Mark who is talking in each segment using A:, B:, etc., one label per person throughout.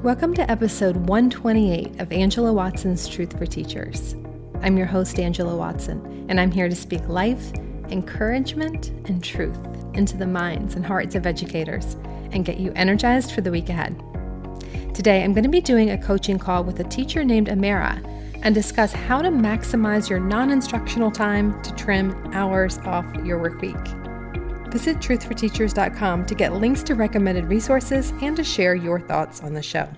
A: Welcome to episode 128 of Angela Watson's Truth for Teachers. I'm your host, Angela Watson, and I'm here to speak life, encouragement, and truth into the minds and hearts of educators and get you energized for the week ahead. Today, I'm going to be doing a coaching call with a teacher named Amara and discuss how to maximize your non-instructional time to trim hours off your work week. Visit truthforteachers.com to get links to recommended resources and to share your thoughts on the show.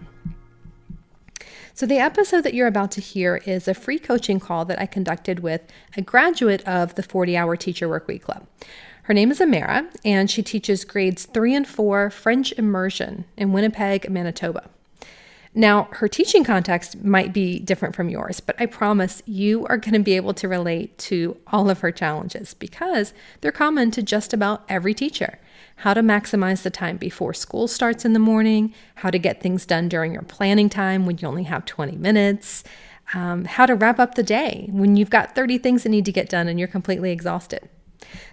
A: So the episode that you're about to hear is a free coaching call that I conducted with a graduate of the Hour Teacher Workweek Club. Her name is Amara, and she teaches grades 3 and 4 French Immersion in Winnipeg, Manitoba. Now, her teaching context might be different from yours, but I promise you are going to be able to relate to all of her challenges because they're common to just about every teacher. How to maximize the time before school starts in the morning, how to get things done during your planning time when you only have 20 minutes, how to wrap up the day when you've got 30 things that need to get done and you're completely exhausted.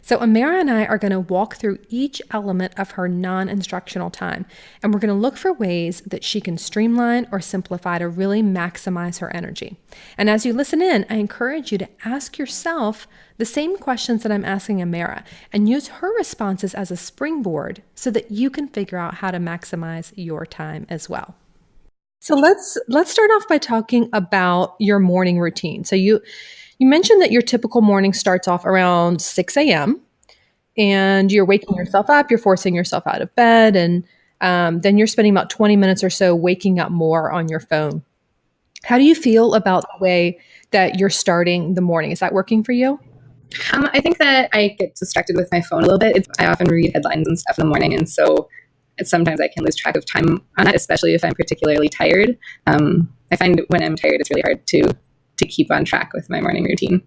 A: So Amara and I are going to walk through each element of her non-instructional time, and we're going to look for ways that she can streamline or simplify to really maximize her energy. And as you listen in, I encourage you to ask yourself the same questions that I'm asking Amara and use her responses as a springboard so that you can figure out how to maximize your time as well. So let's start off by talking about your morning routine. So you mentioned that your typical morning starts off around 6 a.m. and you're waking yourself up, you're forcing yourself out of bed, and then you're spending about 20 minutes or so waking up more on your phone. How do you feel about the way that you're starting the morning? Is that working for you?
B: I think that I get distracted with my phone a little bit. I often read headlines and stuff in the morning, and so sometimes I can lose track of time on it, especially if I'm particularly tired. I find when I'm tired, it's really hard to keep on track with my morning routine.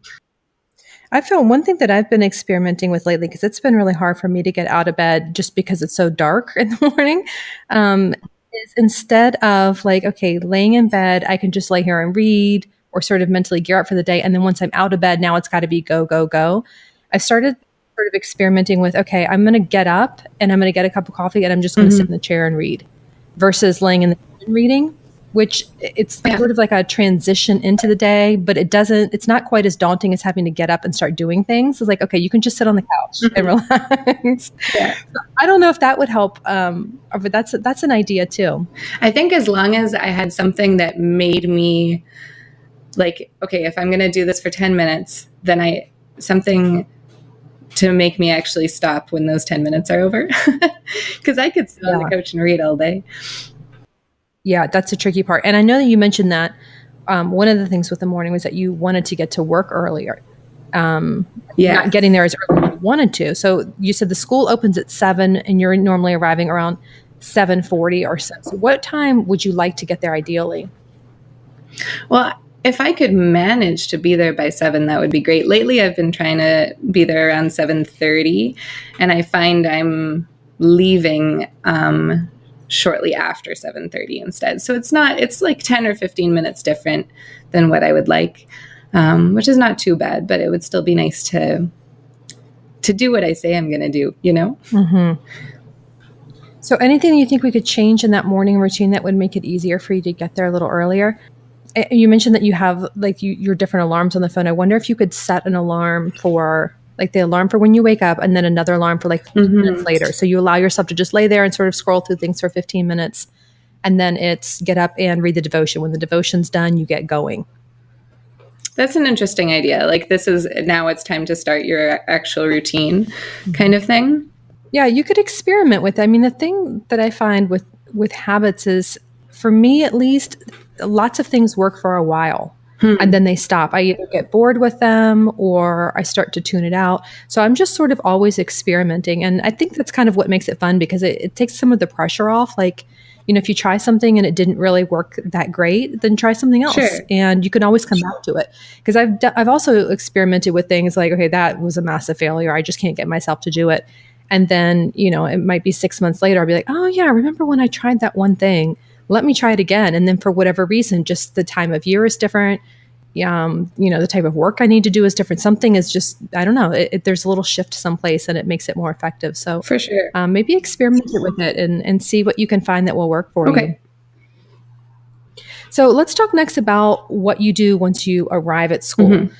A: I found one thing that I've been experimenting with lately, because it's been really hard for me to get out of bed just because it's so dark in the morning, is instead of laying in bed, I can just lay here and read or sort of mentally gear up for the day. And then once I'm out of bed, now it's got to be go, go, go. I started sort of experimenting with, okay, I'm going to get up and I'm going to get a cup of coffee and I'm just going to sit in the chair and read versus laying in the bed and reading, which it's sort of like a transition into the day, but it's not quite as daunting as having to get up and start doing things. It's like, okay, you can just sit on the couch and relax. Yeah. I don't know if that would help, but that's an idea too.
B: I think as long as I had something that made me like, okay, if I'm going to do this for 10 minutes, then something to make me actually stop when those 10 minutes are over. Because I could sit on the couch and read all day.
A: Yeah, that's a tricky part. And I know that you mentioned that one of the things with the morning was that you wanted to get to work earlier. Not getting there as early as you wanted to. So you said the school opens at 7 and you're normally arriving around 7:40 or so. So what time would you like to get there ideally?
B: Well, if I could manage to be there by 7, that would be great. Lately, I've been trying to be there around 7:30, and I find I'm leaving shortly after 7:30 instead. So it's like 10 or 15 minutes different than what I would like, which is not too bad, but it would still be nice to do what I say I'm going to do, you know?
A: Mm-hmm. So anything you think we could change in that morning routine that would make it easier for you to get there a little earlier? You mentioned that you have your different alarms on the phone. I wonder if you could set an alarm for the alarm for when you wake up and then another alarm for 15 minutes later. So you allow yourself to just lay there and sort of scroll through things for 15 minutes. And then it's get up and read the devotion. When the devotion's done, you get going.
B: That's an interesting idea. Now it's time to start your actual routine kind of thing.
A: Yeah, you could experiment with it. I mean, the thing that I find with habits is, for me at least, lots of things work for a while. And then they stop. I either get bored with them or I start to tune it out. So I'm just sort of always experimenting. And I think that's kind of what makes it fun because it takes some of the pressure off. If you try something and it didn't really work that great, then try something else. Sure. And you can always come back to it. Because I've also experimented with things like, okay, that was a massive failure. I just can't get myself to do it. And then, it might be 6 months later, I'll be like, oh yeah, remember when I tried that one thing? Let me try it again. And then for whatever reason, just the time of year is different. The type of work I need to do is different. Something is just, I don't know, there's a little shift someplace and it makes it more effective. So
B: for sure,
A: maybe experiment with it and see what you can find that will work for you. So let's talk next about what you do once you arrive at school.
B: Mm-hmm.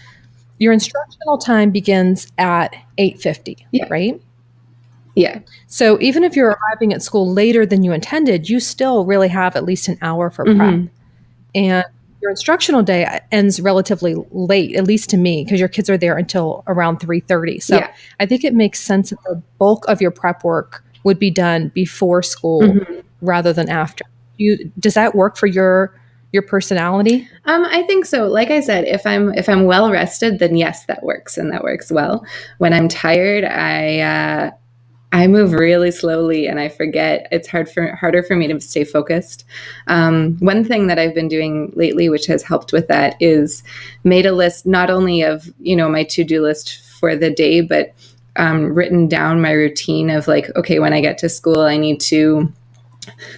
A: Your instructional time begins at 8:50, right?
B: Yeah.
A: So even if you're arriving at school later than you intended, you still really have at least an hour for prep. And your instructional day ends relatively late, at least to me, because your kids are there until around 3:30. So I think it makes sense that the bulk of your prep work would be done before school rather than after. Does that work for your personality?
B: I think so. Like I said, if I'm well rested, then yes, that works, and that works well. When I'm tired, I move really slowly and I forget. It's harder for me to stay focused. One thing that I've been doing lately, which has helped with that, is made a list not only of, my to-do list for the day, but written down my routine of like, okay, when I get to school, I need to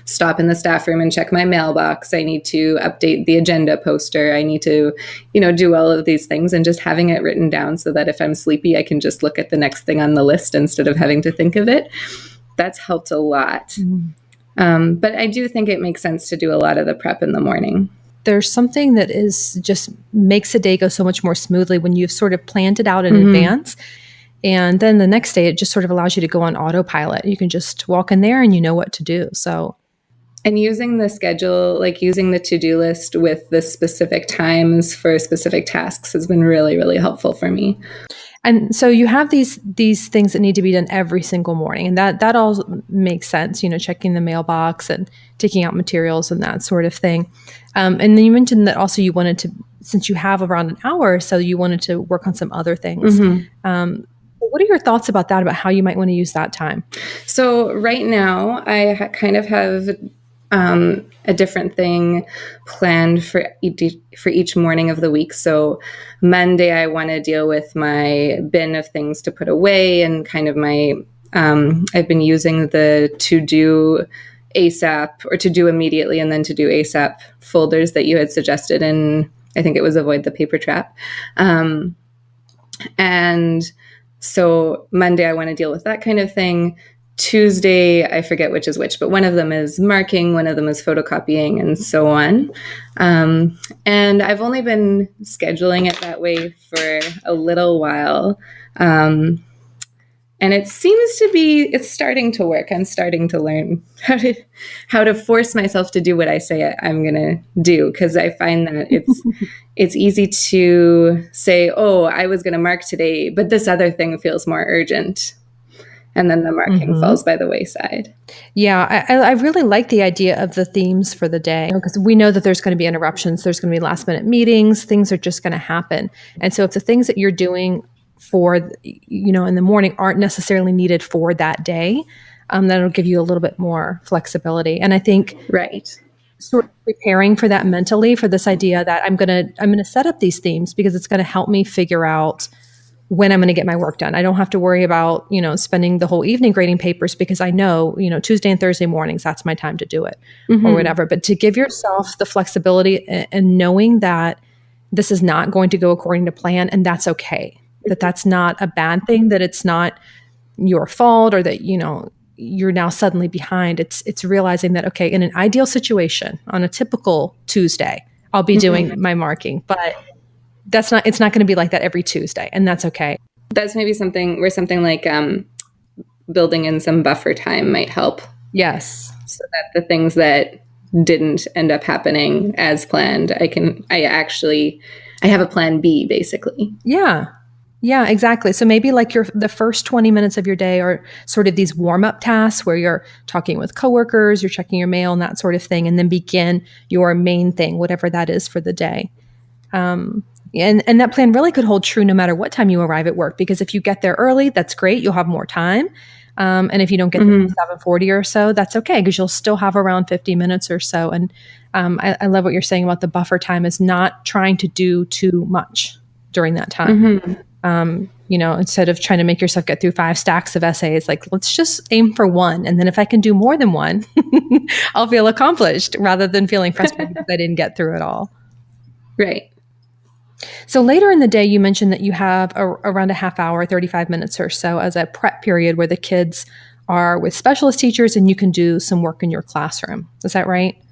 B: stop in the staff room and check my mailbox. I need to update the agenda poster. I need to, do all of these things, and just having it written down so that if I'm sleepy, I can just look at the next thing on the list instead of having to think of it. That's helped a lot. But I do think it makes sense to do a lot of the prep in the morning.
A: There's something that is just makes a day go so much more smoothly when you've sort of planned it out in advance. And then the next day, it just sort of allows you to go on autopilot. You can just walk in there and you know what to do.
B: And using the schedule, like using the to-do list with the specific times for specific tasks has been really, really helpful for me.
A: And so you have these things that need to be done every single morning. And that all makes sense, checking the mailbox and taking out materials and that sort of thing. And then you mentioned that also you wanted to, since you have around an hour, so you wanted to work on some other things. What are your thoughts about that, about how you might want to use that time?
B: So right now, I kind of have a different thing planned for each morning of the week. So Monday, I want to deal with my bin of things to put away and kind of my, I've been using the to do ASAP or to do immediately and then to do ASAP folders that you had suggested in, I think it was Avoid the Paper Trap. And so Monday, I want to deal with that kind of thing. Tuesday, I forget which is which, but one of them is marking, one of them is photocopying, and so on. And I've only been scheduling it that way for a little while. And it seems to be, it's starting to work. I'm starting to learn how to force myself to do what I say I'm going to do, because I find that it's easy to say, oh, I was going to mark today, but this other thing feels more urgent. And then the marking falls by the wayside.
A: Yeah, I really like the idea of the themes for the day, because we know that there's going to be interruptions. There's going to be last minute meetings. Things are just going to happen. And so if the things that you're doing for, in the morning aren't necessarily needed for that day, that'll give you a little bit more flexibility. And I think sort of preparing for that mentally, for this idea that I'm going to set up these themes because it's going to help me figure out when I'm going to get my work done. I don't have to worry about, spending the whole evening grading papers, because I know, Tuesday and Thursday mornings, that's my time to do it or whatever. But to give yourself the flexibility and knowing that this is not going to go according to plan, and that's okay, that that's not a bad thing, that it's not your fault, or that, you're now suddenly behind. It's realizing that, okay, in an ideal situation on a typical Tuesday, I'll be doing my marking, but it's not going to be like that every Tuesday, and that's okay.
B: That's maybe something like building in some buffer time might help.
A: Yes.
B: So that the things that didn't end up happening as planned, I have a plan B, basically.
A: Yeah. Yeah, exactly. So maybe like the first 20 minutes of your day are sort of these warm-up tasks where you're talking with coworkers, you're checking your mail and that sort of thing, and then begin your main thing, whatever that is for the day. And that plan really could hold true no matter what time you arrive at work, because if you get there early, that's great. You'll have more time. And if you don't get there at 7:40 or so, that's okay, because you'll still have around 50 minutes or so. And I love what you're saying about the buffer time, is not trying to do too much during that time. Instead of trying to make yourself get through 5 stacks of essays, like, let's just aim for 1. And then if I can do more than 1, I'll feel accomplished, rather than feeling frustrated because I didn't get through it all.
B: Right.
A: So later in the day, you mentioned that you have around a half hour, 35 minutes or so as a prep period where the kids are with specialist teachers and you can do some work in your classroom. Is that right?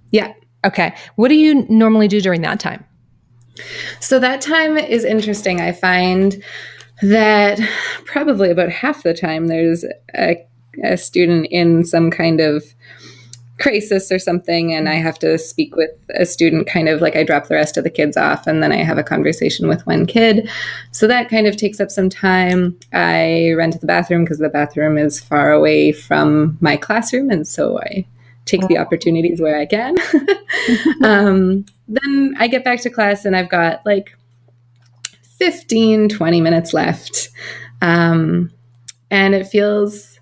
B: Yeah.
A: Okay. What do you normally do during that time?
B: So that time is interesting. I find that probably about half the time there's a student in some kind of crisis or something, and I have to speak with a student, kind of like I drop the rest of the kids off and then I have a conversation with one kid. So that kind of takes up some time. I run to the bathroom because the bathroom is far away from my classroom, and so I take the opportunities where I can. Then I get back to class and I've got like 15, 20 minutes left. And it feels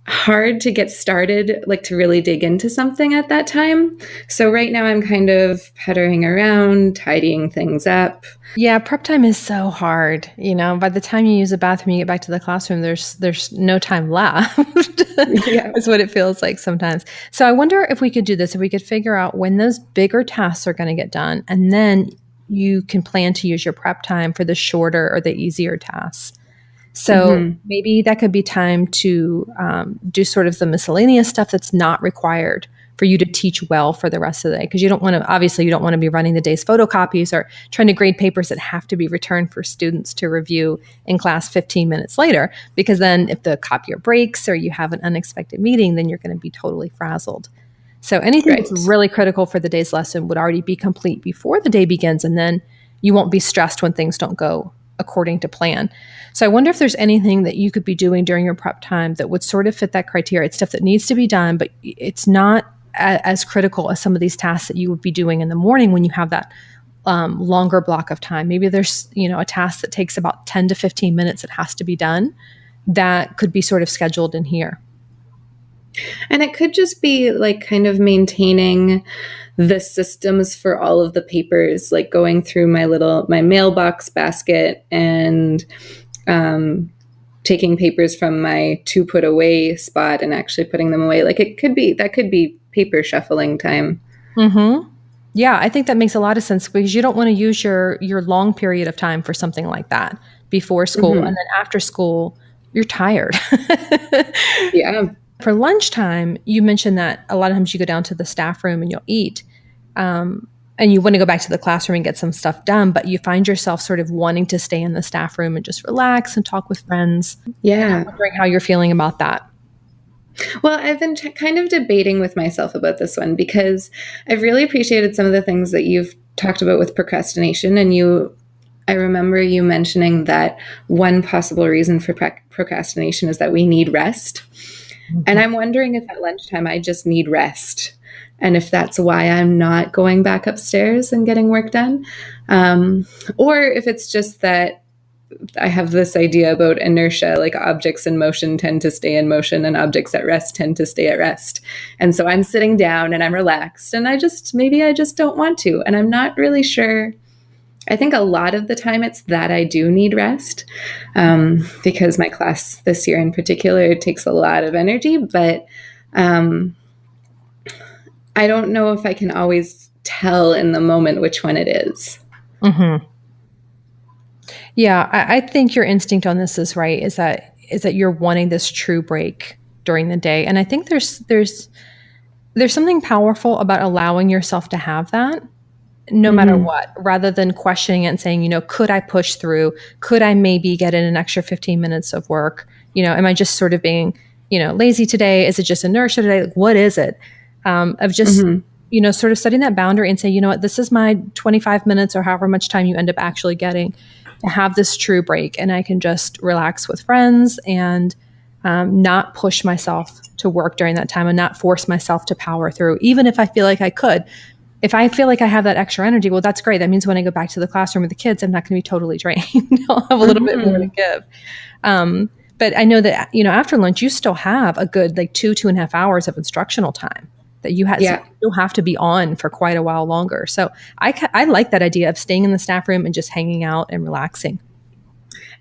B: hard to get started, like to really dig into something at that time. So right now I'm kind of puttering around, tidying things up.
A: Yeah, prep time is so hard. By the time you use the bathroom, you get back to the classroom, there's no time left. Yeah. That's what it feels like sometimes. So I wonder if we could do this, if we could figure out when those bigger tasks are going to get done, and then you can plan to use your prep time for the shorter or the easier tasks. So maybe that could be time to do sort of the miscellaneous stuff that's not required for you to teach well for the rest of the day. Because you don't want to be running the day's photocopies or trying to grade papers that have to be returned for students to review in class 15 minutes later. Because then if the copier breaks or you have an unexpected meeting, then you're going to be totally frazzled. So anything that's really critical for the day's lesson would already be complete before the day begins. And then you won't be stressed when things don't go according to plan. So I wonder if there's anything that you could be doing during your prep time that would sort of fit that criteria. It's stuff that needs to be done, but it's not as critical as some of these tasks that you would be doing in the morning when you have that longer block of time. Maybe there's, a task that takes about 10 to 15 minutes that has to be done that could be sort of scheduled in here.
B: And it could just be like kind of maintaining the systems for all of the papers, like going through my mailbox basket and taking papers from my to put away spot and actually putting them away. Like that could be paper shuffling time.
A: Mm-hmm. Yeah, I think that makes a lot of sense because you don't want to use your long period of time for something like that before school. And then after school, you're tired.
B: Yeah.
A: For lunchtime, you mentioned that a lot of times you go down to the staff room and you'll eat. And you want to go back to the classroom and get some stuff done, but you find yourself sort of wanting to stay in the staff room and just relax and talk with friends.
B: Yeah.
A: I'm wondering how you're feeling about that.
B: Well, I've been kind of debating with myself about this one because I've really appreciated some of the things that you've talked about with procrastination. And I remember you mentioning that one possible reason for procrastination is that we need rest. And I'm wondering if at lunchtime I just need rest. And if that's why I'm not going back upstairs and getting work done. Or if it's just that I have this idea about inertia, like objects in motion tend to stay in motion and objects at rest tend to stay at rest. And so I'm sitting down and I'm relaxed and maybe I just don't want to. And I'm not really sure. I think a lot of the time it's that I do need rest because my class this year in particular takes a lot of energy, but I don't know if I can always tell in the moment which one it is.
A: Mm-hmm. Yeah, I think your instinct on this is right, is that you're wanting this true break during the day. And I think there's something powerful about allowing yourself to have that. No matter what, rather than questioning it and saying, could I push through? Could I maybe get in an extra 15 minutes of work? Am I just sort of being, lazy today? Is it just inertia today? Like, what is it? Of just, sort of setting that boundary and say, you know what, this is my 25 minutes or however much time you end up actually getting to have this true break. And I can just relax with friends and not push myself to work during that time and not force myself to power through, even if I feel like I could. If I feel like I have that extra energy, well, that's great. That means when I go back to the classroom with the kids, I'm not going to be totally drained. I'll have a little bit more to give. But I know that, after lunch, you still have a good 2.5 hours of instructional time that you you'll have to be on for quite a while longer. So I like that idea of staying in the staff room and just hanging out and relaxing.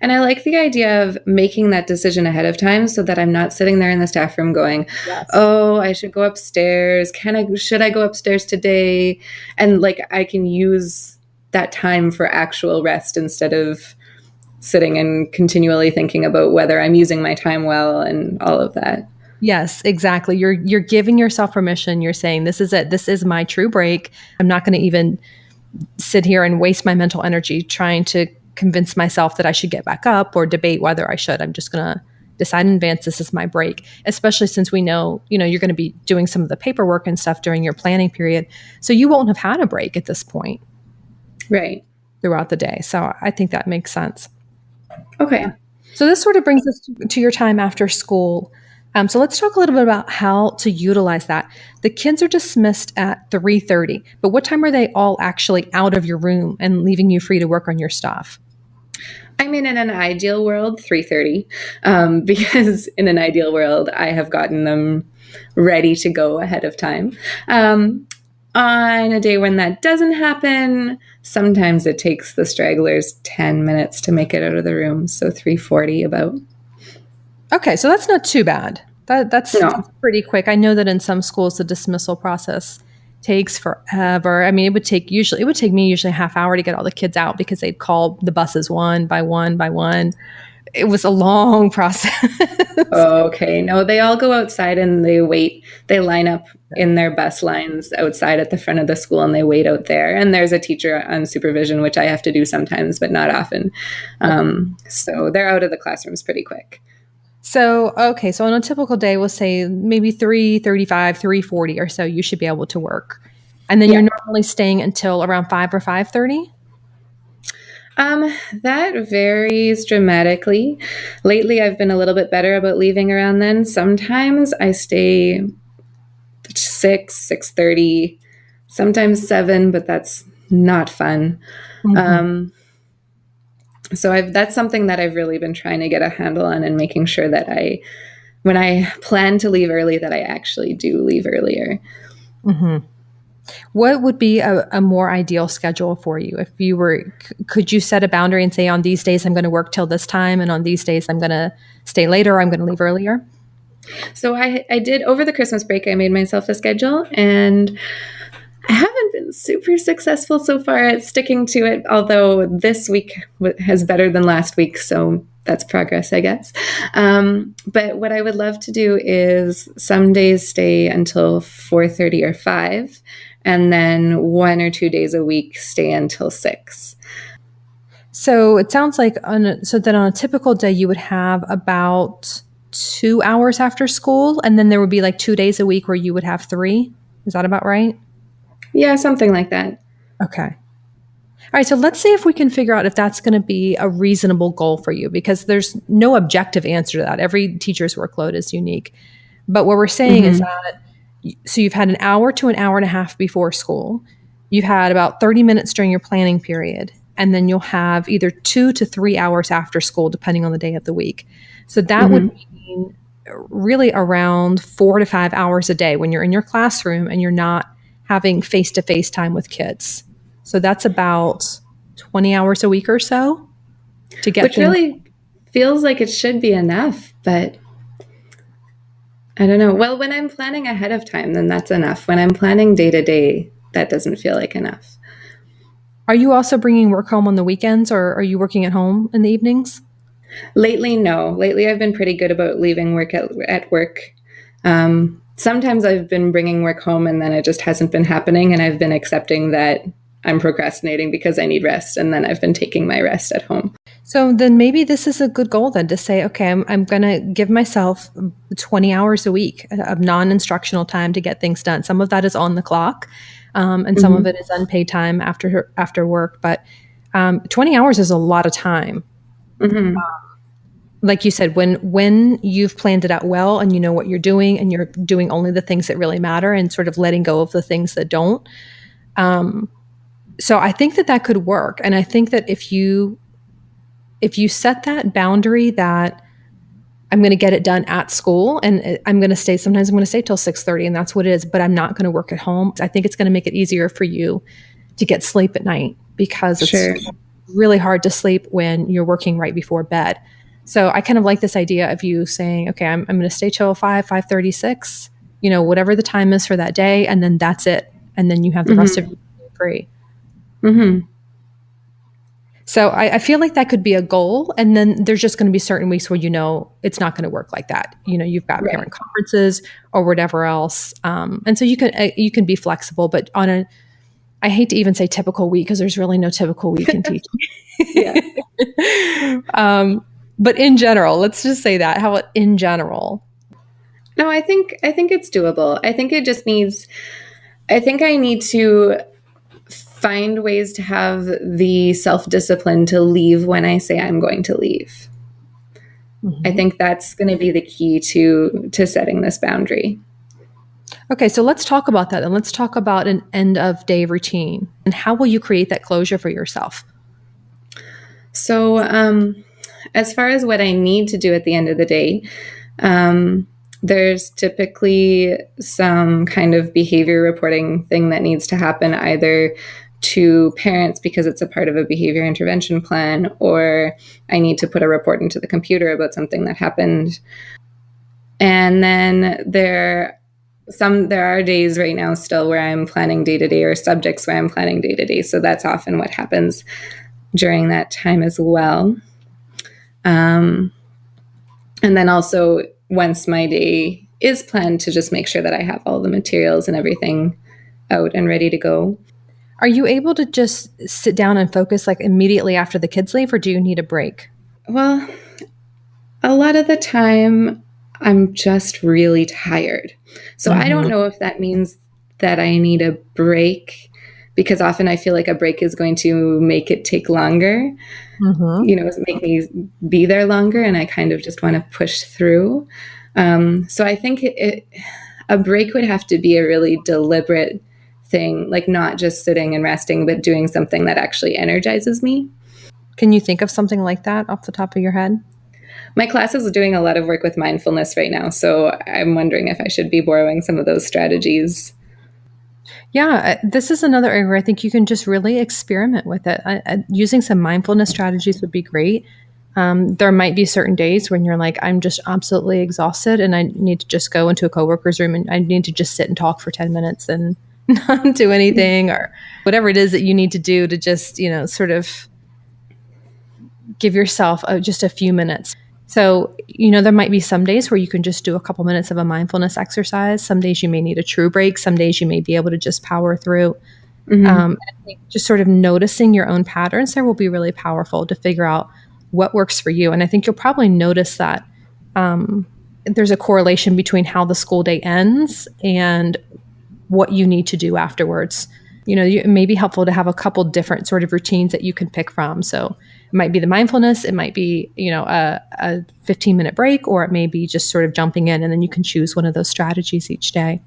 B: And I like the idea of making that decision ahead of time so that I'm not sitting there in the staff room going, oh, I should go upstairs. Should I go upstairs today? And I can use that time for actual rest instead of sitting and continually thinking about whether I'm using my time well and all of that.
A: Yes, exactly. You're giving yourself permission. You're saying, this is it. This is my true break. I'm not going to even sit here and waste my mental energy trying to convince myself that I should get back up or debate whether I should. I'm just going to decide in advance this is my break, especially since we know, you're going to be doing some of the paperwork and stuff during your planning period. So you won't have had a break at this point.
B: Right.
A: Throughout the day. So I think that makes sense.
B: Okay.
A: So this sort of brings us to your time after school. So let's talk a little bit about how to utilize that. The kids are dismissed at 3:30, but what time are they all actually out of your room and leaving you free to work on your stuff?
B: I mean, in an ideal world, 3:30, because in an ideal world, I have gotten them ready to go ahead of time. On a day when that doesn't happen, sometimes it takes the stragglers 10 minutes to make it out of the room, so 3:40 about.
A: Okay, so that's not too bad. That's pretty quick. I know that in some schools the dismissal process takes forever. I mean, it would take me usually a half hour to get all the kids out because they'd call the buses one by one by one. It was a long process.
B: Okay. No, they all go outside and they wait. They line up in their bus lines outside at the front of the school and they wait out there. And there's a teacher on supervision, which I have to do sometimes, but not often. So they're out of the classrooms pretty quick.
A: So, okay. So on a typical day, we'll say maybe 3:35, 3:40 or so, you should be able to work. And then you're normally staying until around 5 or 5:30?
B: That varies dramatically. Lately, I've been a little bit better about leaving around then. Sometimes I stay 6, 6:30, sometimes 7, but that's not fun. Mm-hmm. So that's something that I've really been trying to get a handle on and making sure that when I plan to leave early, that I actually do leave earlier.
A: Mm-hmm. What would be a more ideal schedule for you? If you could you set a boundary and say, on these days, I'm going to work till this time, and on these days, I'm going to stay later, or I'm going to leave earlier?
B: So I did, over the Christmas break, I made myself a schedule, and I haven't been super successful so far at sticking to it, although this week has better than last week, so that's progress, I guess. But what I would love to do is some days stay until 4:30 or 5, and then 1 or 2 days a week stay until 6.
A: So it sounds like so then on a typical day, you would have about 2 hours after school, and then there would be like 2 days a week where you would have 3. Is that about right?
B: Yeah, something like that.
A: Okay. All right. So let's see if we can figure out if that's going to be a reasonable goal for you, because there's no objective answer to that. Every teacher's workload is unique. But what we're saying is that, so you've had an hour to an hour and a half before school. You've had about 30 minutes during your planning period. And then you'll have either 2 to 3 hours after school, depending on the day of the week. So that would mean really around 4 to 5 hours a day when you're in your classroom and you're not having face-to-face time with kids. So that's about 20 hours a week or so to get
B: Which really feels like it should be enough, but I don't know. Well, when I'm planning ahead of time, then that's enough. When I'm planning day to day, that doesn't feel like enough.
A: Are you also bringing work home on the weekends, or are you working at home in the evenings?
B: Lately, no. Lately, I've been pretty good about leaving work at work. Sometimes I've been bringing work home and then it just hasn't been happening, and I've been accepting that I'm procrastinating because I need rest, and then I've been taking my rest at home.
A: So then maybe this is a good goal then to say, okay, I'm going to give myself 20 hours a week of non-instructional time to get things done. Some of that is on the clock, and some of it is unpaid time after work. But 20 hours is a lot of time. Mm-hmm. Like you said, when you've planned it out well and you know what you're doing and you're doing only the things that really matter and sort of letting go of the things that don't. So I think that could work. And I think that if you set that boundary that I'm going to get it done at school and I'm going to stay till 6:30 and that's what it is, but I'm not going to work at home. I think it's going to make it easier for you to get sleep at night, because it's really hard to sleep when you're working right before bed. So I kind of like this idea of you saying, okay, I'm going to stay till 5:36, whatever the time is for that day. And then that's it. And then you have the rest of your day free. Mm-hmm. So I feel like that could be a goal. And then there's just going to be certain weeks where, it's not going to work like that. You've got parent conferences or whatever else. And so you can be flexible, but I hate to even say typical week because there's really no typical week in teaching. But in general, let's just say that. How about in general?
B: No, I think it's doable. I think I need to find ways to have the self-discipline to leave when I say I'm going to leave. Mm-hmm. I think that's going to be the key to setting this boundary.
A: Okay, so let's talk about that, and let's talk about an end of day routine. And how will you create that closure for yourself?
B: So as far as what I need to do at the end of the day, there's typically some kind of behavior reporting thing that needs to happen either to parents because it's a part of a behavior intervention plan, or I need to put a report into the computer about something that happened. And then there are days right now still where I'm planning day-to-day, or subjects where I'm planning day-to-day. So that's often what happens during that time as well. And then also once my day is planned, to just make sure that I have all the materials and everything out and ready to go.
A: Are you able to just sit down and focus like immediately after the kids leave, or do you need a break?
B: Well, a lot of the time I'm just really tired. So I don't know if that means that I need a break, because often I feel like a break is going to make it take longer, make me be there longer, and I kind of just want to push through. So I think a break would have to be a really deliberate thing, like not just sitting and resting, but doing something that actually energizes me.
A: Can you think of something like that off the top of your head?
B: My class is doing a lot of work with mindfulness right now, so I'm wondering if I should be borrowing some of those strategies.
A: Yeah, this is another area where I think you can just really experiment with it. Using some mindfulness strategies would be great. There might be certain days when you're like, I'm just absolutely exhausted and I need to just go into a coworker's room and I need to just sit and talk for 10 minutes and not do anything, or whatever it is that you need to do to just, sort of give yourself just a few minutes. So, there might be some days where you can just do a couple minutes of a mindfulness exercise. Some days you may need a true break. Some days you may be able to just power through. I think just sort of noticing your own patterns there will be really powerful to figure out what works for you. And I think you'll probably notice that there's a correlation between how the school day ends and what you need to do afterwards. It may be helpful to have a couple different sort of routines that you can pick from. So it might be the mindfulness, it might be, a 15-minute break, or it may be just sort of jumping in, and then you can choose one of those strategies each day.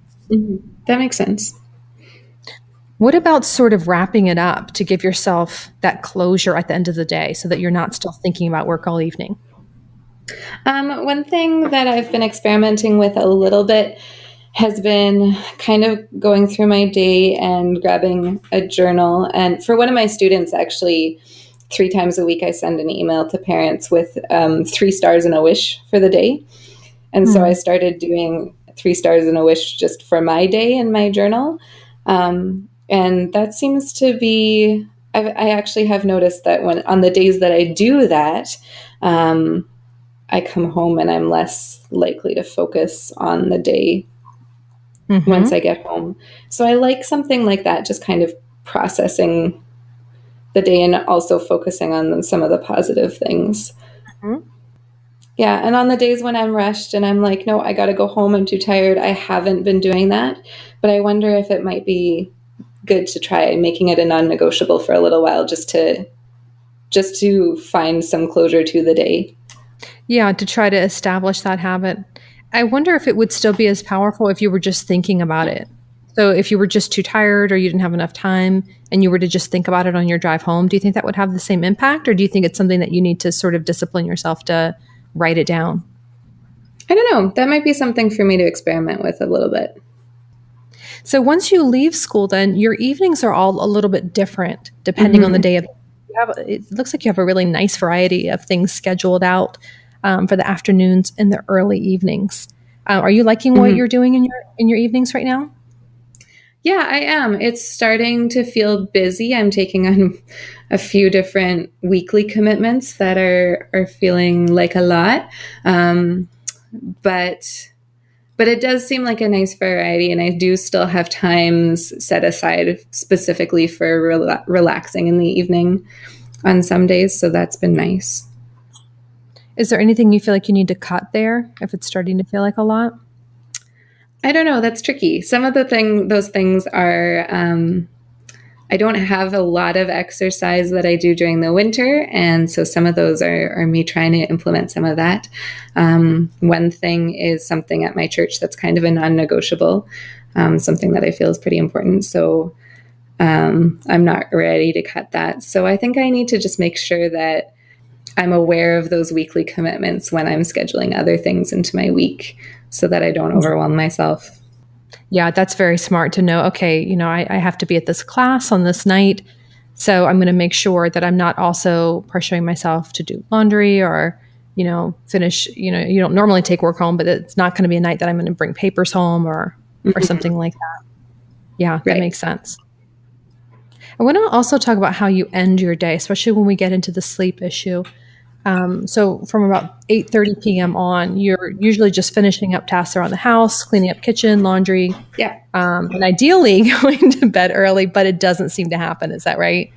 B: That makes sense.
A: What about sort of wrapping it up to give yourself that closure at the end of the day so that you're not still thinking about work all evening?
B: One thing that I've been experimenting with a little bit has been kind of going through my day and grabbing a journal. And for one of my students, actually, 3 times a week, I send an email to parents with 3 stars and a wish for the day. And so I started doing 3 stars and a wish just for my day in my journal. And that seems to be, I actually have noticed that when on the days that I do that, I come home and I'm less likely to focus on the day once I get home. So I like something like that, just kind of processing the day and also focusing on some of the positive things. Yeah. And on the days when I'm rushed and I'm like, no, I got to go home, I'm too tired, I haven't been doing that. But I wonder if it might be good to try making it a non-negotiable for a little while, just to find some closure to the day.
A: Yeah, to try to establish that habit. I wonder if it would still be as powerful if you were just thinking about it. So if you were just too tired or you didn't have enough time and you were to just think about it on your drive home, do you think that would have the same impact? Or do you think it's something that you need to sort of discipline yourself to write it down?
B: I don't know. That might be something for me to experiment with a little bit.
A: So once you leave school, then your evenings are all a little bit different depending on the day. It looks like you have a really nice variety of things scheduled out for the afternoons and the early evenings. Are you liking what you're doing in your evenings right now?
B: Yeah, I am. It's starting to feel busy. I'm taking on a few different weekly commitments that are feeling like a lot. But it does seem like a nice variety, and I do still have times set aside specifically for relaxing in the evening on some days, so that's been nice.
A: Is there anything you feel like you need to cut there if it's starting to feel like a lot?
B: I don't know. That's tricky. Some of those things are, I don't have a lot of exercise that I do during the winter. And so some of those are me trying to implement some of that. One thing is something at my church that's kind of a non-negotiable, something that I feel is pretty important. So I'm not ready to cut that. So I think I need to just make sure that I'm aware of those weekly commitments when I'm scheduling other things into my week so that I don't overwhelm myself.
A: Yeah, that's very smart to know. Okay, I have to be at this class on this night. So I'm going to make sure that I'm not also pressuring myself to do laundry or, finish, you don't normally take work home, but it's not going to be a night that I'm going to bring papers home or something like that. Yeah, that makes sense. I want to also talk about how you end your day, especially when we get into the sleep issue. So from about 8:30 p.m. on, you're usually just finishing up tasks around the house, cleaning up kitchen, laundry, and ideally going to bed early, but it doesn't seem to happen. Is that right?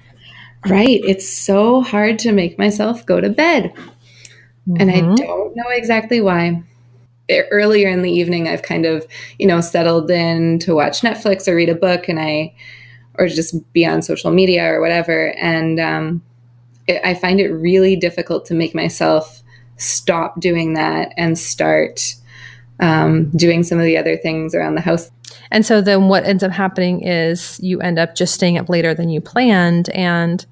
B: Right. It's so hard to make myself go to bed. And I don't know exactly why. Earlier in the evening, I've kind of, settled in to watch Netflix or read a book or just be on social media or whatever. And I find it really difficult to make myself stop doing that and start doing some of the other things around the house.
A: And so then what ends up happening is you end up just staying up later than you planned and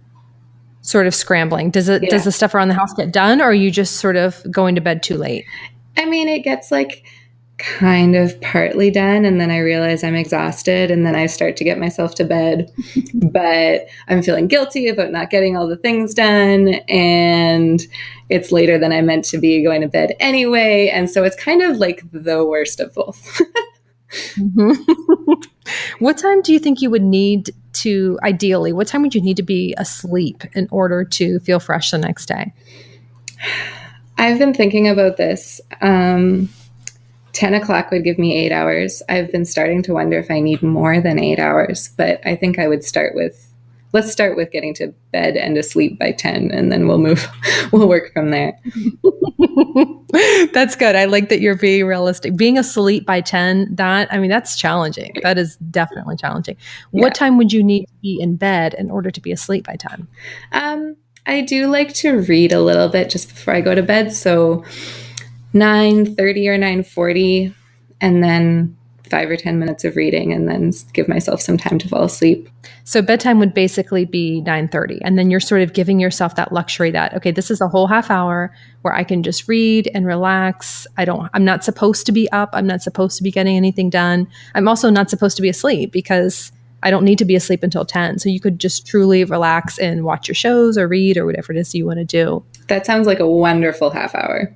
A: sort of scrambling. Does the stuff around the house get done, or are you just sort of going to bed too late?
B: I mean, it gets like kind of partly done, and then I realize I'm exhausted, and then I start to get myself to bed, but I'm feeling guilty about not getting all the things done, and it's later than I meant to be going to bed anyway, and so it's kind of like the worst of both.
A: What time do you think you would need to, ideally, what time would you need to be asleep in order to feel fresh the next day?
B: I've been thinking about this. 10 o'clock would give me 8 hours. I've been starting to wonder if I need more than 8 hours, but I think I would let's start with getting to bed and asleep by 10, and then we'll work from there.
A: That's good. I like that you're being realistic. Being asleep by 10, that's challenging. That is definitely challenging. What time would you need to be in bed in order to be asleep by 10?
B: I do like to read a little bit just before I go to bed. So 9:30 or 9:40, and then 5 or 10 minutes of reading, and then give myself some time to fall asleep.
A: So bedtime would basically be 9:30. And then you're sort of giving yourself that luxury that, okay, this is a whole half hour where I can just read and relax. I'm not supposed to be up. I'm not supposed to be getting anything done. I'm also not supposed to be asleep because I don't need to be asleep until 10. So you could just truly relax and watch your shows or read or whatever it is you want to do.
B: That sounds like a wonderful half hour.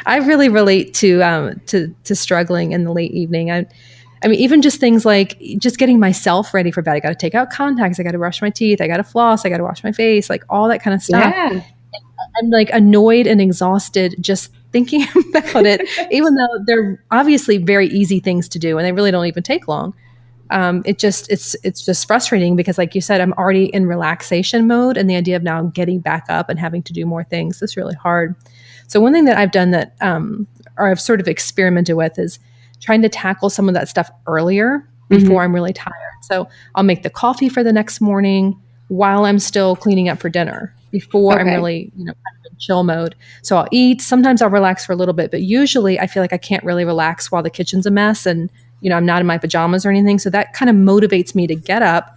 A: I really relate to struggling in the late evening. I mean, even just things like just getting myself ready for bed. I got to take out contacts. I got to brush my teeth. I got to floss. I got to wash my face, like all that kind of stuff. Yeah. I'm like annoyed and exhausted just thinking about it, even though they're obviously very easy things to do and they really don't even take long. It's just frustrating because, like you said, I'm already in relaxation mode, and the idea of now getting back up and having to do more things is really hard. So one thing that I've done that, or I've sort of experimented with, is trying to tackle some of that stuff earlier before I'm really tired. So I'll make the coffee for the next morning while I'm still cleaning up for dinner before I'm really, kind of in chill mode. So I'll eat. Sometimes I'll relax for a little bit, but usually I feel like I can't really relax while the kitchen's a mess and, I'm not in my pajamas or anything. So that kind of motivates me to get up,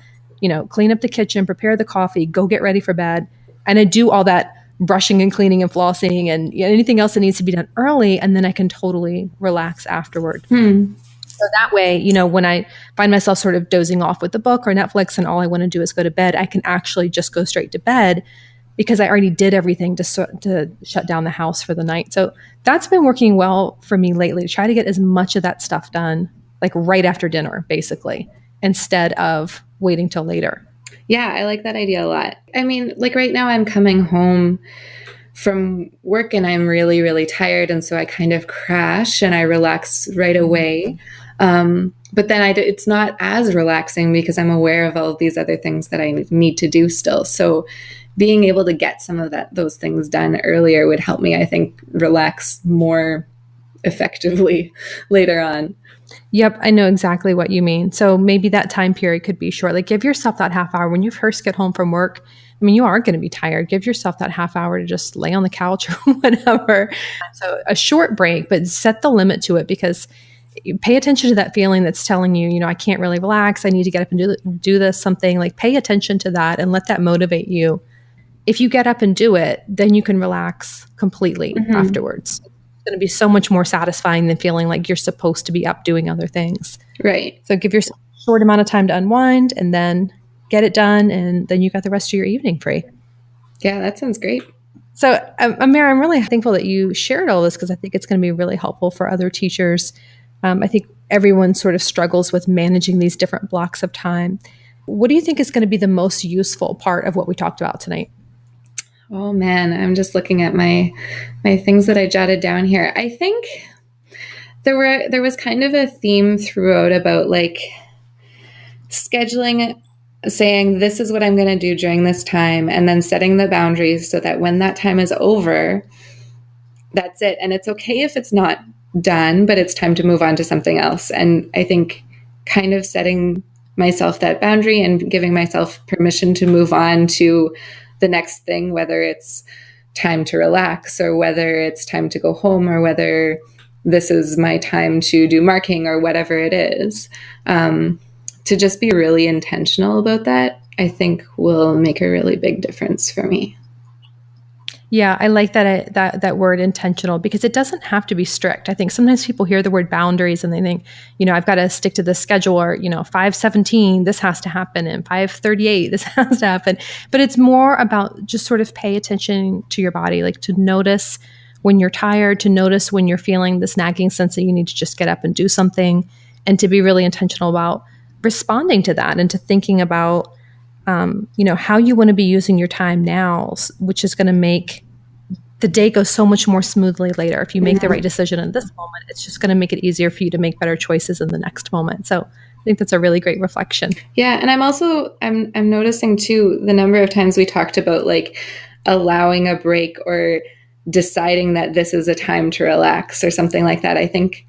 A: clean up the kitchen, prepare the coffee, go get ready for bed. And I do all that brushing and cleaning and flossing and anything else that needs to be done early, and then I can totally relax afterward. So that way, when I find myself sort of dozing off with the book or Netflix and all I want to do is go to bed, I can actually just go straight to bed because I already did everything to shut down the house for the night. So that's been working well for me lately, to try to get as much of that stuff done like right after dinner, basically. instead of waiting till later.
B: Yeah, I like that idea a lot. I mean, like right now I'm coming home from work and I'm really, really tired. And so I kind of crash and I relax right away. But then it's not as relaxing because I'm aware of all of these other things that I need to do still. So being able to get some of those things done earlier would help me, I think, relax more effectively later on.
A: Yep, I know exactly what you mean. So maybe that time period could be short. Like give yourself that half hour when you first get home from work. I mean, you are going to be tired. Give yourself that half hour to just lay on the couch or whatever. So a short break, but set the limit to it, because pay attention to that feeling that's telling you, I can't really relax. I need to get up and do this, something. Like pay attention to that and let that motivate you. If you get up and do it, then you can relax completely afterwards. It's going to be so much more satisfying than feeling like you're supposed to be up doing other things.
B: Right.
A: So give yourself a short amount of time to unwind and then get it done. And then you got the rest of your evening free.
B: Yeah, that sounds great.
A: So Amara, I'm really thankful that you shared all this, because I think it's going to be really helpful for other teachers. I think everyone sort of struggles with managing these different blocks of time. What do you think is going to be the most useful part of what we talked about tonight?
B: Oh man, I'm just looking at my things that I jotted down here. I think there was kind of a theme throughout about like scheduling, saying this is what I'm going to do during this time, and then setting the boundaries so that when that time is over, that's it. And it's okay if it's not done, but it's time to move on to something else. And I think kind of setting myself that boundary and giving myself permission to move on to the next thing, whether it's time to relax or whether it's time to go home or whether this is my time to do marking or whatever it is, to just be really intentional about that, I think will make a really big difference for me.
A: Yeah, I like that word intentional, because it doesn't have to be strict. I think sometimes people hear the word boundaries and they think, I've got to stick to the schedule, or 5:17 this has to happen and 5:38 this has to happen. But it's more about just sort of pay attention to your body, like to notice when you're tired, to notice when you're feeling this nagging sense that you need to just get up and do something, and to be really intentional about responding to that and to thinking about how you want to be using your time now, which is going to make the day go so much more smoothly later. If you make the right decision in this moment, it's just going to make it easier for you to make better choices in the next moment. So I think that's a really great reflection.
B: Yeah. And I'm noticing too, the number of times we talked about like allowing a break or deciding that this is a time to relax or something like that. I think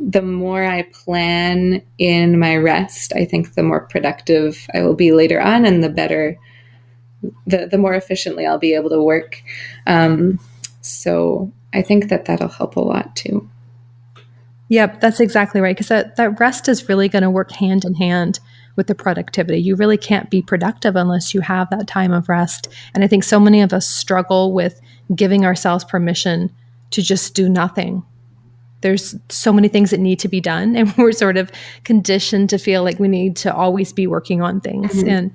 B: the more I plan in my rest, I think the more productive I will be later on, and the better, the more efficiently I'll be able to work. So I think that'll help a lot too.
A: Yep, that's exactly right. Because that rest is really going to work hand in hand with the productivity. You really can't be productive unless you have that time of rest. And I think so many of us struggle with giving ourselves permission to just do nothing. There's so many things that need to be done, and we're sort of conditioned to feel like we need to always be working on things. And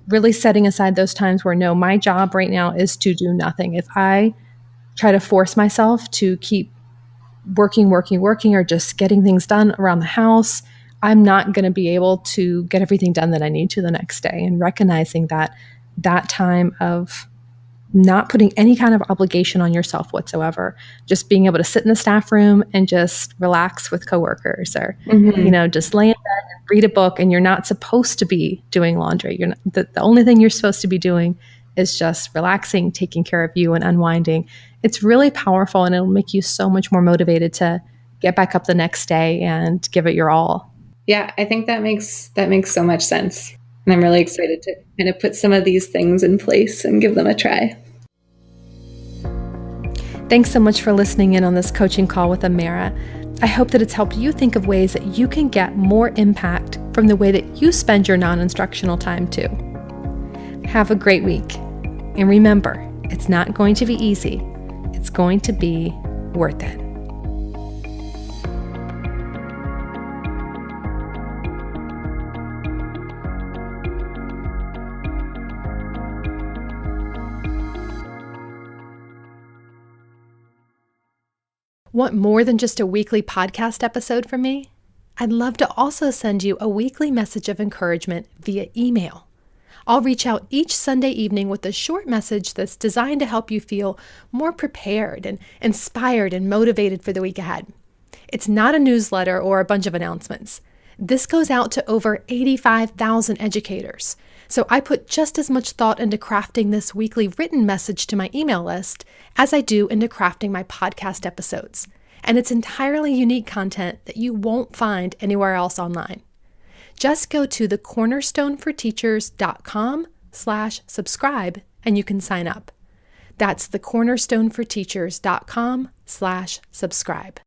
A: really setting aside those times where, no, my job right now is to do nothing. If I try to force myself to keep working, or just getting things done around the house, I'm not going to be able to get everything done that I need to the next day. And recognizing that time of not putting any kind of obligation on yourself whatsoever, just being able to sit in the staff room and just relax with coworkers, or, just lay in bed and read a book, and you're not supposed to be doing laundry. You're not, the only thing you're supposed to be doing is just relaxing, taking care of you and unwinding. It's really powerful, and it'll make you so much more motivated to get back up the next day and give it your all.
B: Yeah, I think that makes so much sense. And I'm really excited to kind of put some of these things in place and give them a try.
A: Thanks so much for listening in on this coaching call with Amara. I hope that it's helped you think of ways that you can get more impact from the way that you spend your non-instructional time too. Have a great week. And remember, it's not going to be easy. It's going to be worth it. Want more than just a weekly podcast episode from me? I'd love to also send you a weekly message of encouragement via email. I'll reach out each Sunday evening with a short message that's designed to help you feel more prepared and inspired and motivated for the week ahead. It's not a newsletter or a bunch of announcements. This goes out to over 85,000 educators. So I put just as much thought into crafting this weekly written message to my email list as I do into crafting my podcast episodes. And it's entirely unique content that you won't find anywhere else online. Just go to thecornerstoneforteachers.com/subscribe and you can sign up. That's thecornerstoneforteachers.com/subscribe.